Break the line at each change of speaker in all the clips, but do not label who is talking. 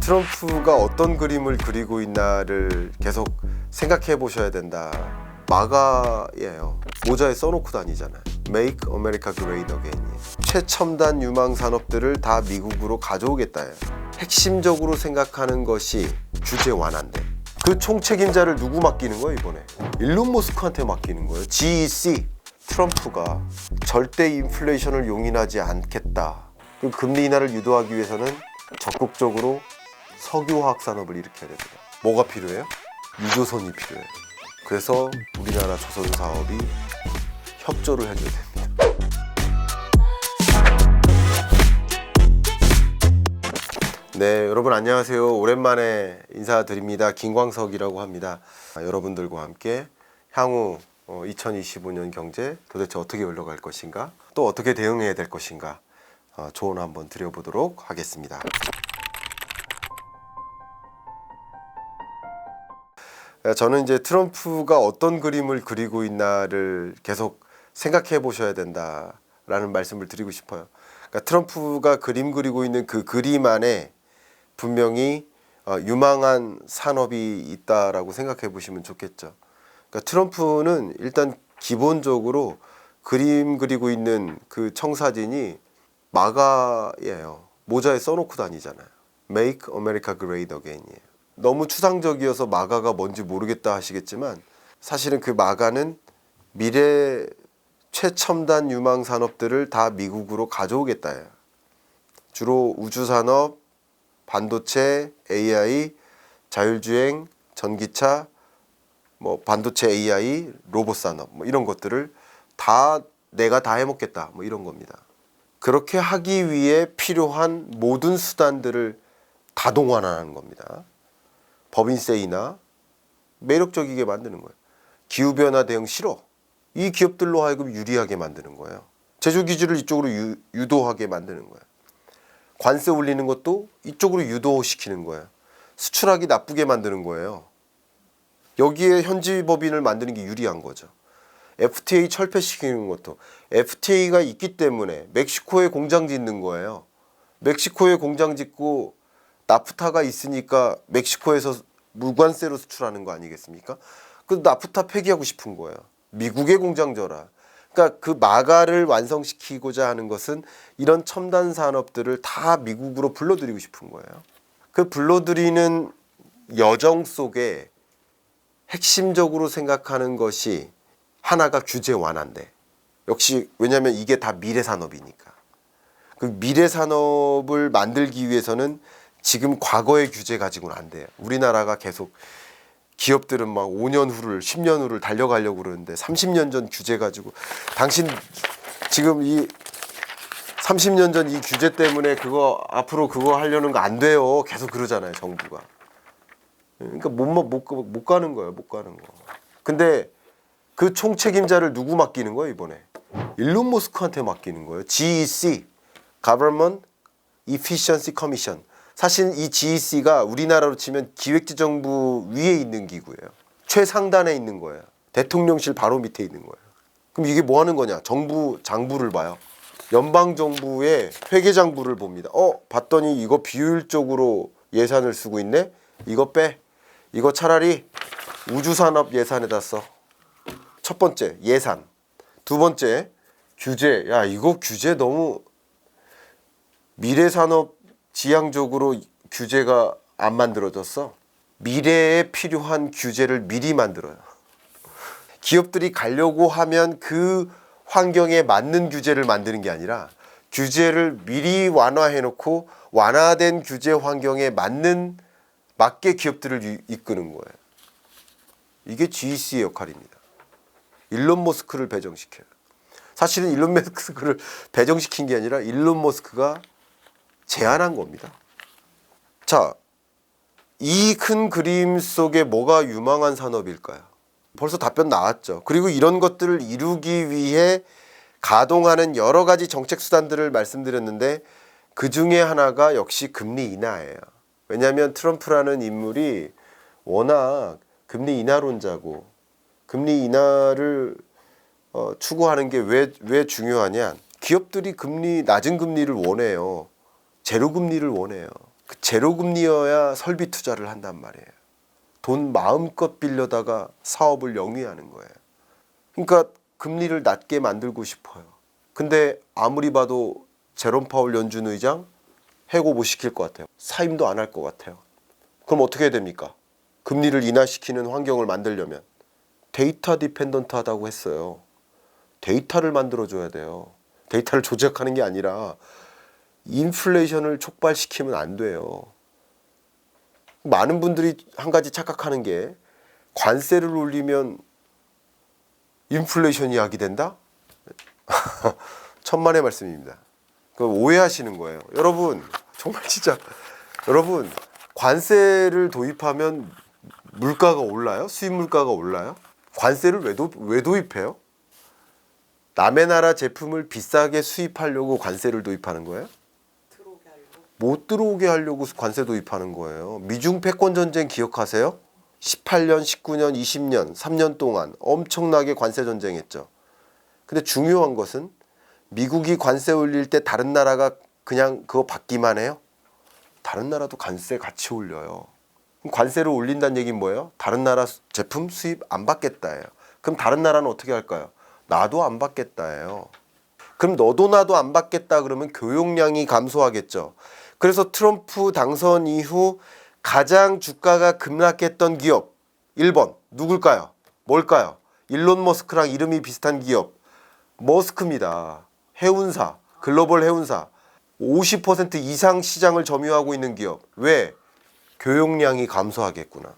트럼프가 어떤 그림을 그리고 있나를 계속 생각해 보셔야 된다. 마가예요. 모자에 써놓고 다니잖아요. Make America Great Again. 최첨단 유망 산업들을 다 미국으로 가져오겠다예요. 핵심적으로 생각하는 것이 규제 완화인데 그 총책임자를 누구 맡기는 거예요 이번에? 일론 머스크한테 맡기는 거예요. GEC. 트럼프가 절대 인플레이션을 용인하지 않겠다. 그 금리 인하를 유도하기 위해서는 적극적으로 석유화학 산업을 일으켜야 됩니다. 뭐가 필요해요? 유조선이 필요해요. 그래서 우리나라 조선 사업이 협조를 해줘야 됩니다. 네, 여러분 안녕하세요. 오랜만에 인사드립니다. 김광석이라고 합니다. 여러분들과 함께 향후 2025년 경제 도대체 어떻게 흘러갈 것인가, 또 어떻게 대응해야 될 것인가 조언 한번 드려보도록 하겠습니다. 저는 이제 트럼프가 어떤 그림을 그리고 있나를 계속 생각해 보셔야 된다라는 말씀을 드리고 싶어요. 그러니까 트럼프가 그림 그리고 있는 그 그림 안에 분명히 유망한 산업이 있다라고 생각해 보시면 좋겠죠. 그러니까 트럼프는 일단 기본적으로 그림 그리고 있는 그 청사진이 마가예요. 모자에 써놓고 다니잖아요. Make America Great Again이에요. 너무 추상적이어서 마가가 뭔지 모르겠다 하시겠지만 사실은 그 마가는 미래 최첨단 유망 산업들을 다 미국으로 가져오겠다예요. 주로 우주산업, 반도체, AI, 자율주행, 전기차, 반도체 AI, 로봇 산업 이런 것들을 다 내가 다 해먹겠다 이런 겁니다. 그렇게 하기 위해 필요한 모든 수단들을 다 동원하는 겁니다. 법인세 인하 매력적이게 만드는 거예요. 기후변화 대응 싫어. 이 기업들로 하여금 유리하게 만드는 거예요. 제조 기술을 이쪽으로 유도하게 만드는 거예요. 관세 올리는 것도 이쪽으로 유도시키는 거예요. 수출하기 나쁘게 만드는 거예요. 여기에 현지 법인을 만드는 게 유리한 거죠. FTA 철폐시키는 것도 FTA가 있기 때문에 멕시코에 공장 짓는 거예요. 멕시코에 공장 짓고 나프타가 있으니까 멕시코에서 무관세로 수출하는 거 아니겠습니까? 그 나프타 폐기하고 싶은 거예요. 미국의 공장 줘라. 그러니까 그 마가를 완성시키고자 하는 것은 이런 첨단 산업들을 다 미국으로 불러들이고 싶은 거예요. 그 불러들이는 여정 속에 핵심적으로 생각하는 것이 하나가 규제 완화인데, 역시 왜냐하면 이게 다 미래 산업이니까. 그 미래 산업을 만들기 위해서는 지금 과거의 규제 가지고는 안 돼요. 우리나라가 계속 기업들은 막 5년 후를 10년 후를 달려가려고 그러는데 30년 전 규제 가지고 당신 지금 이 30년 전 이 규제 때문에 그거 앞으로 그거 하려는 거 안 돼요. 계속 그러잖아요, 정부가. 그러니까 못 가는 거예요, 못 가는 거. 근데 그 총책임자를 누구 맡기는 거예요, 이번에? 일론 머스크한테 맡기는 거예요. GEC, Government Efficiency Commission. 사실 이 GEC가 우리나라로 치면 기획재정부 위에 있는 기구예요. 최상단에 있는 거예요. 대통령실 바로 밑에 있는 거예요. 그럼 이게 뭐 하는 거냐? 정부 장부를 봐요. 연방정부의 회계장부를 봅니다. 봤더니 이거 비효율적으로 예산을 쓰고 있네? 이거 빼. 이거 차라리 우주산업 예산에다 써. 첫 번째, 예산. 두 번째, 규제. 야, 이거 규제 너무 미래산업 지향적으로 규제가 안 만들어졌어. 미래에 필요한 규제를 미리 만들어요. 기업들이 가려고 하면 그 환경에 맞는 규제를 만드는 게 아니라 규제를 미리 완화해놓고 완화된 규제 환경에 맞게 기업들을 이끄는 거예요. 이게 GEC의 역할입니다. 일론 머스크를 배정시켜요. 사실은 일론 머스크를 배정시킨 게 아니라 일론 머스크가 제안한 겁니다. 자, 이 큰 그림 속에 뭐가 유망한 산업일까요? 벌써 답변 나왔죠. 그리고 이런 것들을 이루기 위해 가동하는 여러 가지 정책 수단들을 말씀드렸는데 그 중에 하나가 역시 금리 인하예요. 왜냐하면 트럼프라는 인물이 워낙 금리 인하론자고, 금리 인하를 추구하는 게 왜 중요하냐? 기업들이 낮은 금리를 원해요. 제로 금리를 원해요. 제로금리여야 설비 투자를 한단 말이에요. 돈 마음껏 빌려다가 사업을 영위하는 거예요. 그러니까 금리를 낮게 만들고 싶어요. 근데 아무리 봐도 제롬 파월 연준 의장 해고 못 시킬 것 같아요. 사임도 안 할 것 같아요. 그럼 어떻게 해야 됩니까? 금리를 인하시키는 환경을 만들려면 데이터 디펜던트하다고 했어요. 데이터를 만들어줘야 돼요. 데이터를 조작하는 게 아니라 인플레이션을 촉발시키면 안 돼요. 많은 분들이 한 가지 착각하는 게 관세를 올리면 인플레이션이 야기된다? 천만의 말씀입니다. 오해하시는 거예요. 여러분 정말 진짜 여러분 관세를 도입하면 물가가 올라요? 수입 물가가 올라요? 관세를 왜 도입해요? 남의 나라 제품을 비싸게 수입하려고 관세를 도입하는 거예요? 못 들어오게 하려고 관세 도입하는 거예요. 미중 패권 전쟁 기억하세요? 18년, 19년, 20년, 3년 동안 엄청나게 관세 전쟁했죠. 근데 중요한 것은 미국이 관세 올릴 때 다른 나라가 그냥 그거 받기만 해요? 다른 나라도 관세 같이 올려요. 관세를 올린다는 얘기는 뭐예요? 다른 나라 제품 수입 안 받겠다예요. 그럼 다른 나라는 어떻게 할까요? 나도 안 받겠다예요. 그럼 너도 나도 안 받겠다 그러면 교역량이 감소하겠죠. 그래서 트럼프 당선 이후 가장 주가가 급락했던 기업 1번 누굴까요? 뭘까요? 일론 머스크랑 이름이 비슷한 기업 머스크입니다. 해운사, 글로벌 해운사 50% 이상 시장을 점유하고 있는 기업. 왜? 교역량이 감소하겠구나.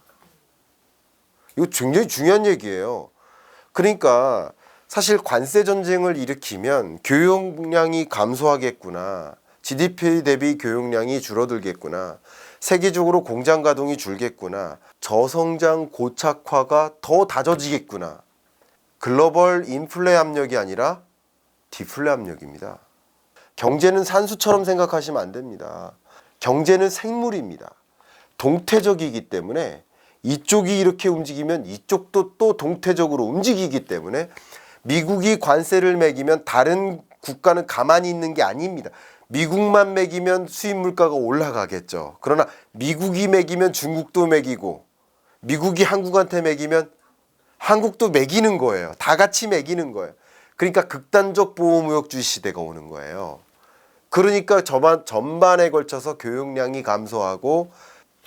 이거 굉장히 중요한 얘기예요. 그러니까 사실 관세 전쟁을 일으키면 교역량이 감소하겠구나. GDP 대비 교역량이 줄어들겠구나. 세계적으로 공장 가동이 줄겠구나. 저성장 고착화가 더 다져지겠구나. 글로벌 인플레 압력이 아니라 디플레 압력입니다. 경제는 산수처럼 생각하시면 안 됩니다. 경제는 생물입니다. 동태적이기 때문에 이쪽이 이렇게 움직이면 이쪽도 또 동태적으로 움직이기 때문에 미국이 관세를 매기면 다른 국가는 가만히 있는 게 아닙니다. 미국만 매기면 수입 물가가 올라가겠죠. 그러나 미국이 매기면 중국도 매기고 미국이 한국한테 매기면 한국도 매기는 거예요. 다 같이 매기는 거예요. 그러니까 극단적 보호무역주의 시대가 오는 거예요. 그러니까 전반에 걸쳐서 교역량이 감소하고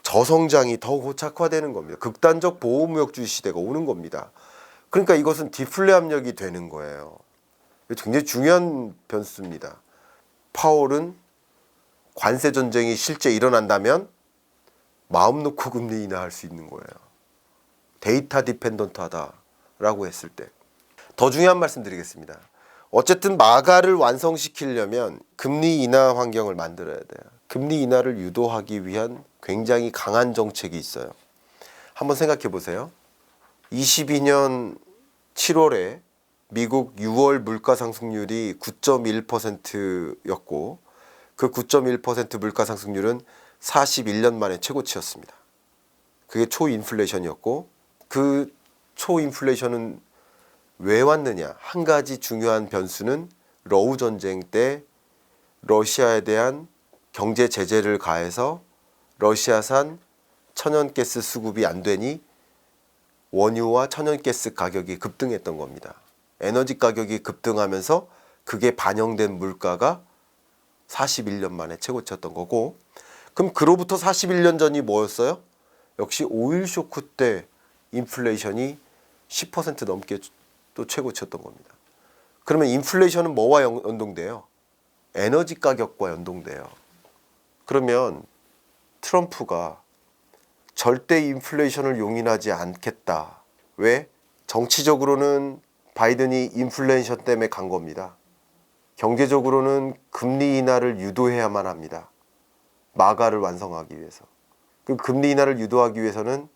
저성장이 더 고착화되는 겁니다. 극단적 보호무역주의 시대가 오는 겁니다. 그러니까 이것은 디플레 압력이 되는 거예요. 굉장히 중요한 변수입니다. 파월은 관세 전쟁이 실제 일어난다면 마음 놓고 금리 인하할 수 있는 거예요. 데이터 디펜던트하다라고 했을 때. 더 중요한 말씀 드리겠습니다. 어쨌든 마가를 완성시키려면 금리 인하 환경을 만들어야 돼요. 금리 인하를 유도하기 위한 굉장히 강한 정책이 있어요. 한번 생각해 보세요. 22년 7월에 미국 6월 물가 상승률이 9.1%였고 그 9.1% 물가 상승률은 41년 만에 최고치였습니다. 그게 초인플레이션이었고 그 초인플레이션은 왜 왔느냐? 한 가지 중요한 변수는 러우 전쟁 때 러시아에 대한 경제 제재를 가해서 러시아산 천연가스 수급이 안 되니 원유와 천연가스 가격이 급등했던 겁니다. 에너지 가격이 급등하면서 그게 반영된 물가가 41년 만에 최고치였던 거고 그럼 그로부터 41년 전이 뭐였어요? 역시 오일 쇼크 때 인플레이션이 10% 넘게 또 최고치였던 겁니다. 그러면 인플레이션은 뭐와 연동돼요? 에너지 가격과 연동돼요. 그러면 트럼프가 절대 인플레이션을 용인하지 않겠다. 왜? 정치적으로는 바이든이 인플레이션 때문에 간 겁니다. 경제적으로는 금리 인하를 유도해야만 합니다. 마가를 완성하기 위해서. 그 금리 인하를 유도하기 위해서는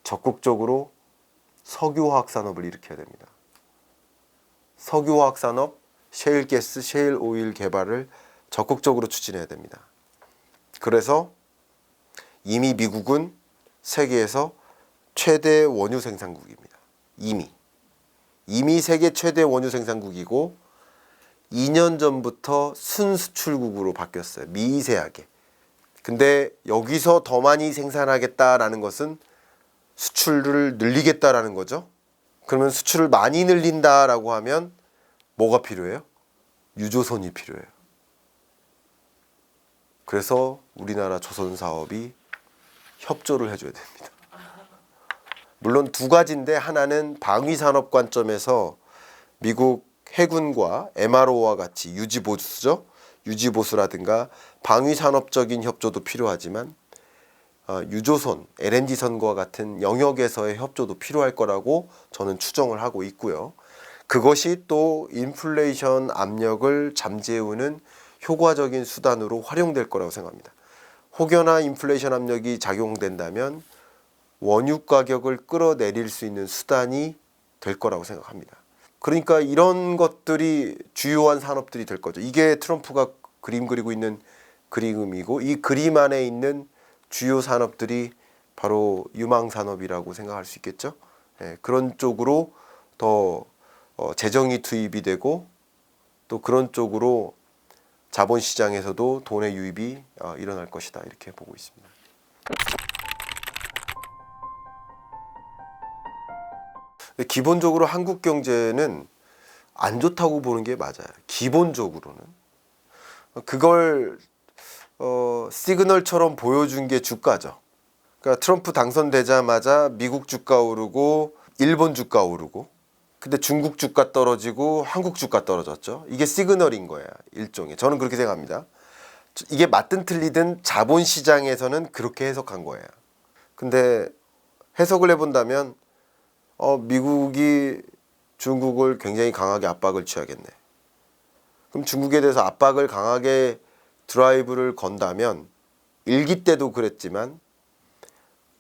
적극적으로 석유화학 산업을 일으켜야 됩니다. 석유화학 산업, 셰일가스, 셰일 오일 개발을 적극적으로 추진해야 됩니다. 그래서 이미 미국은 세계에서 최대 원유 생산국입니다. 이미 세계 최대 원유 생산국이고 2년 전부터 순수출국으로 바뀌었어요. 미세하게. 근데 여기서 더 많이 생산하겠다라는 것은 수출을 늘리겠다라는 거죠. 그러면 수출을 많이 늘린다라고 하면 뭐가 필요해요? 유조선이 필요해요. 그래서 우리나라 조선 사업이 협조를 해줘야 됩니다. 물론 두 가지인데 하나는 방위 산업 관점에서 미국 해군과 MRO와 같이 유지보수죠. 유지보수라든가 방위 산업적인 협조도 필요하지만 유조선, LNG선과 같은 영역에서의 협조도 필요할 거라고 저는 추정을 하고 있고요. 그것이 또 인플레이션 압력을 잠재우는 효과적인 수단으로 활용될 거라고 생각합니다. 혹여나 인플레이션 압력이 작용된다면 원유 가격을 끌어내릴 수 있는 수단이 될 거라고 생각합니다. 그러니까 이런 것들이 주요한 산업들이 될 거죠. 이게 트럼프가 그림 그리고 있는 그림이고 이 그림 안에 있는 주요 산업들이 바로 유망 산업이라고 생각할 수 있겠죠. 그런 쪽으로 더 재정이 투입이 되고 또 그런 쪽으로 자본시장에서도 돈의 유입이 일어날 것이다 이렇게 보고 있습니다. 기본적으로 한국 경제는 안 좋다고 보는 게 맞아요. 기본적으로는 그걸 시그널처럼 보여준 게 주가죠. 그러니까 트럼프 당선되자마자 미국 주가 오르고 일본 주가 오르고 근데 중국 주가 떨어지고 한국 주가 떨어졌죠. 이게 시그널인 거야, 일종의. 저는 그렇게 생각합니다. 이게 맞든 틀리든 자본시장에서는 그렇게 해석한 거예요. 근데 해석을 해본다면 미국이 중국을 굉장히 강하게 압박을 취하겠네. 그럼 중국에 대해서 압박을 강하게 드라이브를 건다면 일기 때도 그랬지만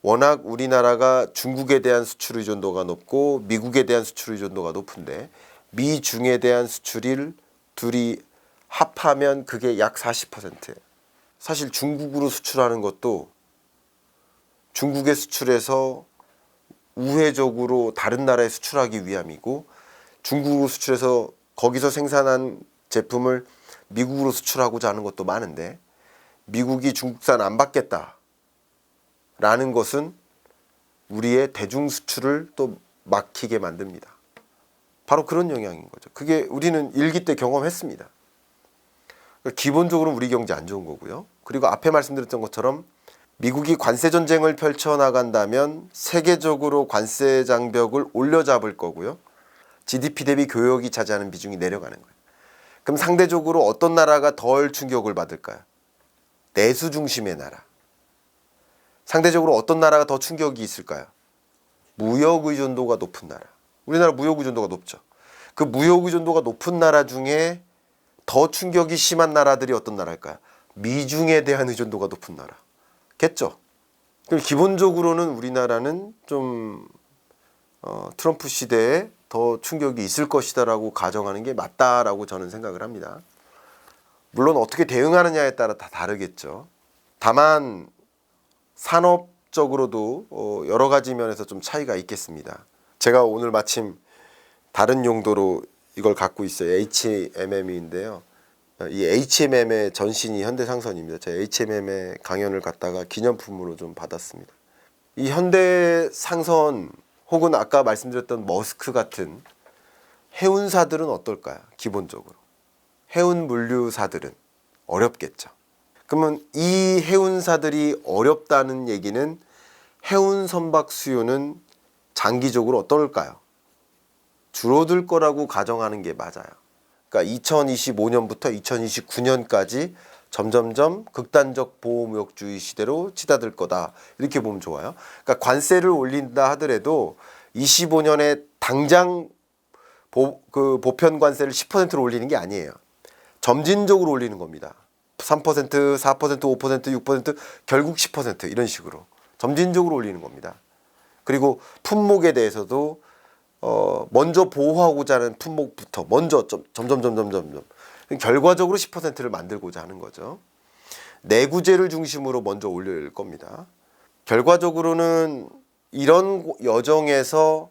워낙 우리나라가 중국에 대한 수출 의존도가 높고 미국에 대한 수출 의존도가 높은데 미중에 대한 수출을 둘이 합하면 그게 약 40%예요. 사실 중국으로 수출하는 것도 중국의 수출에서 우회적으로 다른 나라에 수출하기 위함이고 중국으로 수출해서 거기서 생산한 제품을 미국으로 수출하고자 하는 것도 많은데 미국이 중국산 안 받겠다 라는 것은 우리의 대중 수출을 또 막히게 만듭니다. 바로 그런 영향인 거죠. 그게 우리는 일기 때 경험했습니다. 기본적으로 우리 경제 안 좋은 거고요. 그리고 앞에 말씀드렸던 것처럼 미국이 관세 전쟁을 펼쳐나간다면 세계적으로 관세 장벽을 올려잡을 거고요. GDP 대비 교역이 차지하는 비중이 내려가는 거예요. 그럼 상대적으로 어떤 나라가 덜 충격을 받을까요? 내수 중심의 나라. 상대적으로 어떤 나라가 더 충격이 있을까요? 무역 의존도가 높은 나라. 우리나라 무역 의존도가 높죠. 그 무역 의존도가 높은 나라 중에 더 충격이 심한 나라들이 어떤 나라일까요? 미중에 대한 의존도가 높은 나라. 겠죠. 그럼 기본적으로는 우리나라는 좀 트럼프 시대에 더 충격이 있을 것이다라고 가정하는 게 맞다라고 저는 생각을 합니다. 물론 어떻게 대응하느냐에 따라 다 다르겠죠. 다만 산업적으로도 여러 가지 면에서 좀 차이가 있겠습니다. 제가 오늘 마침 다른 용도로 이걸 갖고 있어요. HMM인데요. 이 HMM의 전신이 현대상선입니다. 제가 HMM의 강연을 갖다가 기념품으로 좀 받았습니다. 이 현대상선 혹은 아까 말씀드렸던 머스크 같은 해운사들은 어떨까요? 기본적으로. 해운 물류사들은 어렵겠죠. 그러면 이 해운사들이 어렵다는 얘기는 해운 선박 수요는 장기적으로 어떨까요? 줄어들 거라고 가정하는 게 맞아요. 그러니까 2025년부터 2029년까지 점점점 극단적 보호무역주의 시대로 치닫을 거다. 이렇게 보면 좋아요. 그러니까 관세를 올린다 하더라도 25년에 당장 보편 관세를 10%로 올리는 게 아니에요. 점진적으로 올리는 겁니다. 3%, 4%, 5%, 6% 결국 10% 이런 식으로 점진적으로 올리는 겁니다. 그리고 품목에 대해서도 먼저 보호하고자 하는 품목부터 먼저 점점 결과적으로 10%를 만들고자 하는 거죠. 내구재를 중심으로 먼저 올릴 겁니다. 결과적으로는 이런 여정에서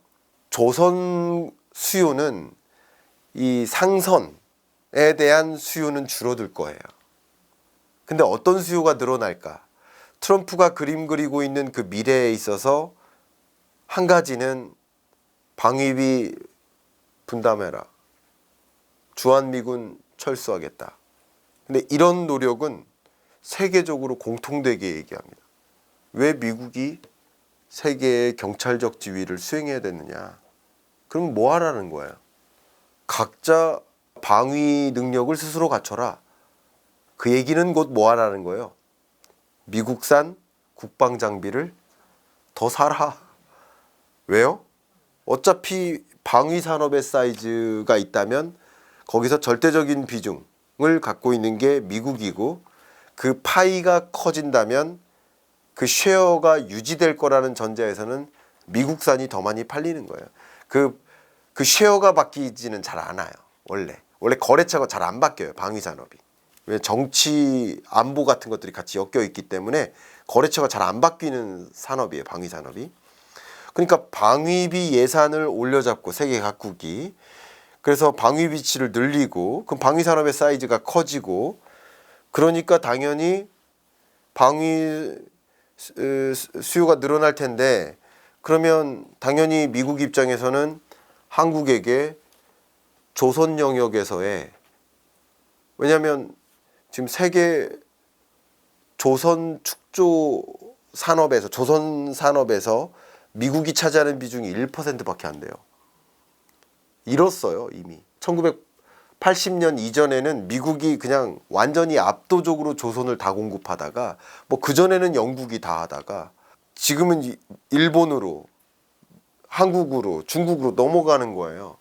조선 수요는 이 상선에 대한 수요는 줄어들 거예요. 근데 어떤 수요가 늘어날까? 트럼프가 그림 그리고 있는 그 미래에 있어서 한 가지는 방위비 분담해라. 주한미군 철수하겠다. 근데 이런 노력은 세계적으로 공통되게 얘기합니다. 왜 미국이 세계의 경찰적 지위를 수행해야 되느냐? 그럼 뭐 하라는 거예요? 각자 방위 능력을 스스로 갖춰라. 그 얘기는 곧 뭐 하라는 거예요? 미국산 국방 장비를 더 사라. 왜요? 어차피 방위 산업의 사이즈가 있다면 거기서 절대적인 비중을 갖고 있는 게 미국이고 그 파이가 커진다면 그 쉐어가 유지될 거라는 전제에서는 미국산이 더 많이 팔리는 거예요. 그 쉐어가 바뀌지는 잘 않아요. 원래 거래처가 잘 안 바뀌어요. 방위 산업이. 왜 정치 안보 같은 것들이 같이 엮여 있기 때문에 거래처가 잘 안 바뀌는 산업이에요. 방위 산업이. 그러니까 방위비 예산을 올려잡고 세계 각국이 그래서 방위비치를 늘리고 그럼 방위 산업의 사이즈가 커지고 그러니까 당연히 방위 수요가 늘어날 텐데 그러면 당연히 미국 입장에서는 한국에게 조선 영역에서의 왜냐하면 지금 세계 조선 축조 산업에서 조선 산업에서 미국이 차지하는 비중이 1%밖에 안 돼요. 잃었어요 이미. 1980년 이전에는 미국이 그냥 완전히 압도적으로 조선을 다 공급하다가 뭐 그전에는 영국이 다 하다가 지금은 일본으로 한국으로 중국으로 넘어가는 거예요.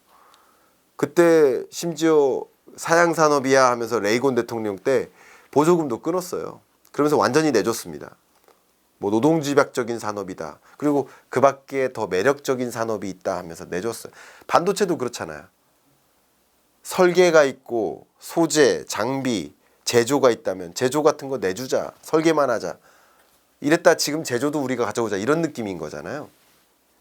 그때 심지어 사양 산업이야 하면서 레이건 대통령 때 보조금도 끊었어요. 그러면서 완전히 내줬습니다. 뭐 노동집약적인 산업이다. 그리고 그 밖에 더 매력적인 산업이 있다 하면서 내줬어요. 반도체도 그렇잖아요. 설계가 있고 소재, 장비, 제조가 있다면 제조 같은 거 내주자. 설계만 하자. 이랬다 지금 제조도 우리가 가져오자. 이런 느낌인 거잖아요.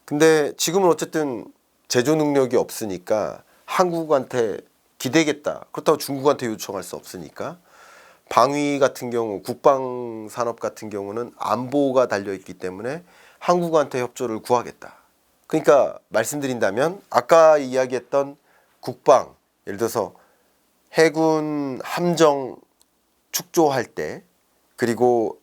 근데 지금은 어쨌든 제조 능력이 없으니까 한국한테 기대겠다. 그렇다고 중국한테 요청할 수 없으니까 방위 같은 경우 국방 산업 같은 경우는 안보가 달려있기 때문에 한국한테 협조를 구하겠다. 그러니까 말씀드린다면 아까 이야기했던 국방 예를 들어서 해군 함정 축조할 때 그리고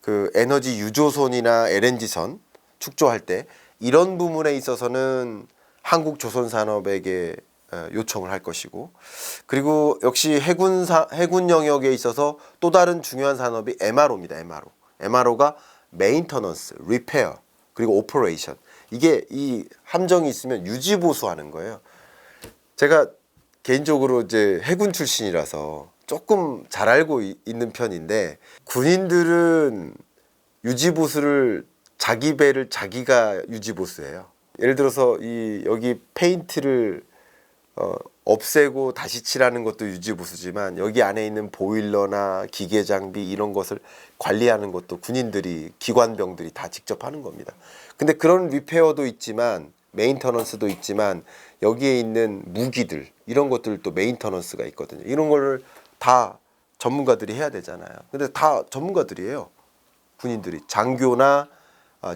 그 에너지 유조선이나 LNG선 축조할 때 이런 부분에 있어서는 한국 조선 산업에게 요청을 할 것이고 그리고 역시 해군 영역에 있어서 또 다른 중요한 산업이 MRO입니다. MRO가 메인터넌스, 리페어 그리고 오퍼레이션 이게 이 함정이 있으면 유지 보수하는 거예요. 제가 개인적으로 이제 해군 출신이라서 조금 잘 알고 있는 편인데 군인들은 유지 보수를 자기 배를 자기가 유지 보수해요. 예를 들어서 여기 페인트를 없애고 다시 칠하는 것도 유지 보수지만 여기 안에 있는 보일러나 기계 장비 이런 것을 관리하는 것도 군인들이 기관병들이 다 직접 하는 겁니다. 근데 그런 리페어도 있지만 메인터넌스도 있지만 여기에 있는 무기들 이런 것들도 메인터넌스가 있거든요. 이런 거를 다 전문가들이 해야 되잖아요. 근데 다 전문가들이에요. 군인들이 장교나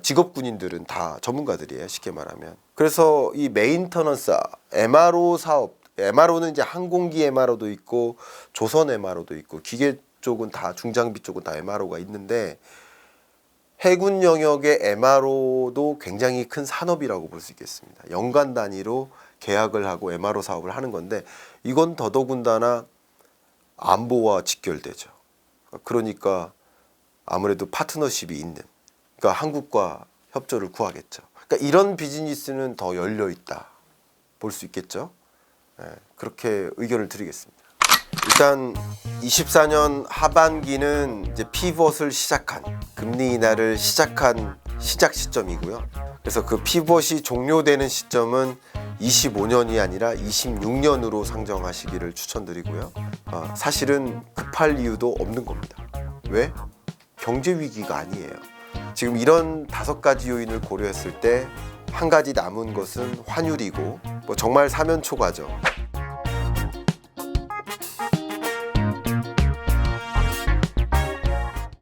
직업 군인들은 다 전문가들이에요. 쉽게 말하면. 그래서 이 메인터넌스 MRO 사업 MRO는 이제 항공기 MRO도 있고 조선 MRO도 있고 기계 쪽은 다 중장비 쪽은 다 MRO가 있는데 해군 영역의 MRO도 굉장히 큰 산업이라고 볼 수 있겠습니다. 연간 단위로 계약을 하고 MRO 사업을 하는 건데 이건 더더군다나 안보와 직결되죠. 그러니까 아무래도 파트너십이 있는 그러니까 한국과 협조를 구하겠죠. 그러니까 이런 비즈니스는 더 열려 있다 볼 수 있겠죠. 그렇게 의견을 드리겠습니다. 일단 24년 하반기는 이제 피벗을 시작한 금리 인하를 시작한 시작 시점이고요. 그래서 그 피벗이 종료되는 시점은 25년이 아니라 26년으로 상정하시기를 추천드리고요. 사실은 급할 이유도 없는 겁니다. 왜? 경제 위기가 아니에요. 지금 이런 5가지 요인을 고려했을 때 한 가지 남은 것은 환율이고 뭐 정말 사면초가죠.